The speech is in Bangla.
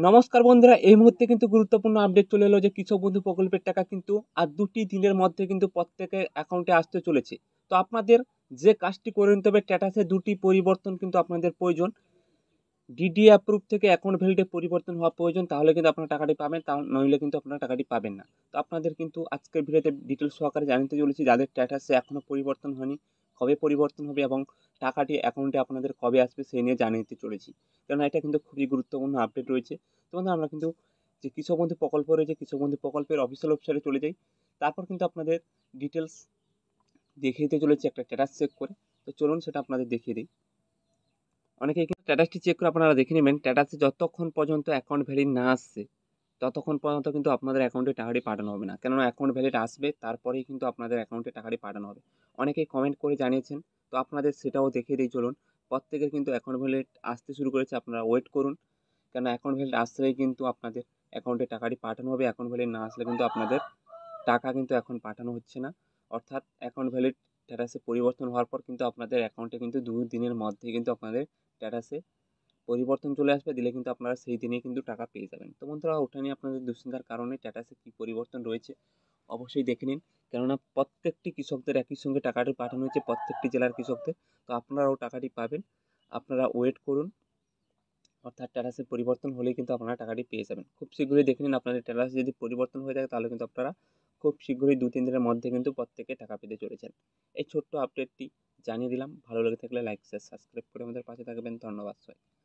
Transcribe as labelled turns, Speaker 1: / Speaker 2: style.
Speaker 1: নমস্কার বন্ধুরা, এই মুহূর্তে কিন্তু গুরুত্বপূর্ণ আপডেট চলে এলো যে কৃষক বন্ধু প্রকল্পের টাকা কিন্তু আর 2টি দিনের মধ্যে কিন্তু প্রত্যেকের অ্যাকাউন্টে আসতে চলেছে। তো আপনাদের যে কাজটি করে নিতে হবে, স্ট্যাটাসে 2টি পরিবর্তন কিন্তু আপনাদের প্রয়োজন। ডিডি অ্যাপ্রুভ থেকে অ্যাকাউন্ট ভ্যালিডে পরিবর্তন হওয়া প্রয়োজন, তাহলে কিন্তু আপনারা টাকাটি পাবেন, তা নইলে কিন্তু আপনারা টাকাটি পাবেন না। তো আপনাদের কিন্তু আজকের ভিডিওতে ডিটেলস সহকারে জানাতে চলেছি যাদের স্ট্যাটাসে এখনও পরিবর্তন হয়নি, কবে পরিবর্তন হবে এবং টাকাটি অ্যাকাউন্টে আপনাদের কবে আসবে সেই নিয়ে জানিয়ে দিতে চলেছি। কারণ এটা কিন্তু খুবই গুরুত্বপূর্ণ আপডেট রয়েছে। তো বন্ধুরা, আমরা কিন্তু যে কৃষক বন্ধু প্রকল্প রয়েছে, কৃষক বন্ধু প্রকল্পের অফিসিয়াল ওয়েবসাইটে চলে যাই। তারপর কিন্তু আপনাদের ডিটেলস দেখিয়ে দিতে চলেছি একটা স্ট্যাটাস চেক করে। তো চলুন সেটা আপনাদের দেখিয়ে দিই। অনেকেই কিন্তু স্ট্যাটাসটি চেক করে আপনারা দেখে নেবেন, স্ট্যাটাসে যতক্ষণ পর্যন্ত অ্যাকাউন্ট ভ্যালিড না আসছে ততক্ষণ পর্যন্ত কিন্তু আপনাদের অ্যাকাউন্টে টাকাটি পাঠানো হবে না। কেননা অ্যাকাউন্ট ভ্যালিড আসবে, তারপরেই কিন্তু আপনাদের অ্যাকাউন্টে টাকাটি পাঠানো হবে। অনেকেই কমেন্ট করে জানিয়েছেন, তো আপনাদের সেটাও দেখিয়ে দিই চলুন। প্রত্যেকের কিন্তু অ্যাকাউন্ট ভ্যালিড আসতে শুরু করেছে, আপনারা ওয়েট করুন। কেন অ্যাকাউন্ট ভ্যালিড আসলেই কিন্তু আপনাদের অ্যাকাউন্টে টাকাটি পাঠানো হবে। অ্যাকাউন্ট ভ্যালিড না আসলে কিন্তু আপনাদের টাকা কিন্তু এখন পাঠানো হচ্ছে না। অর্থাৎ অ্যাকাউন্ট ভ্যালিড স্ট্যাটাসে পরিবর্তন হওয়ার পর কিন্তু আপনাদের অ্যাকাউন্টে কিন্তু 2 দিনের মধ্যেই কিন্তু আপনাদের স্ট্যাটাসে পরিবর্তন চলে আসবে, দিলে কিন্তু আপনারা সেই দিনেই কিন্তু টাকা পেয়ে যাবেন। তো বন্ধুরা, ওটা নিয়ে আপনাদের দুশ্চিন্তার কারণে স্ট্যাটাসে কী পরিবর্তন রয়েছে অবশ্যই দেখে নিন। কেননা প্রত্যেকটি কৃষকদের একই সঙ্গে টাকাটি পাঠানো হয়েছে, প্রত্যেকটি জেলার কৃষকদের। তো আপনারাও টাকাটি পাবেন, আপনারা ওয়েট করুন। অর্থাৎ স্ট্যাটাসের পরিবর্তন হলেই কিন্তু আপনারা টাকাটি পেয়ে যাবেন। খুব শীঘ্রই দেখে নিন, আপনাদের স্ট্যাটাস যদি পরিবর্তন হয়ে থাকে তাহলে কিন্তু আপনারা খুব শীঘ্রই 2-3 দিনের মধ্যে কিন্তু প্রত্যেকে টাকা পেতে চলেছেন। এই ছোট্ট আপডেটটি জানিয়ে দিলাম। ভালো লেগে থাকলে লাইক, শেয়ার, সাবস্ক্রাইব করে আমাদের পাশে থাকবেন। ধন্যবাদ সবাই।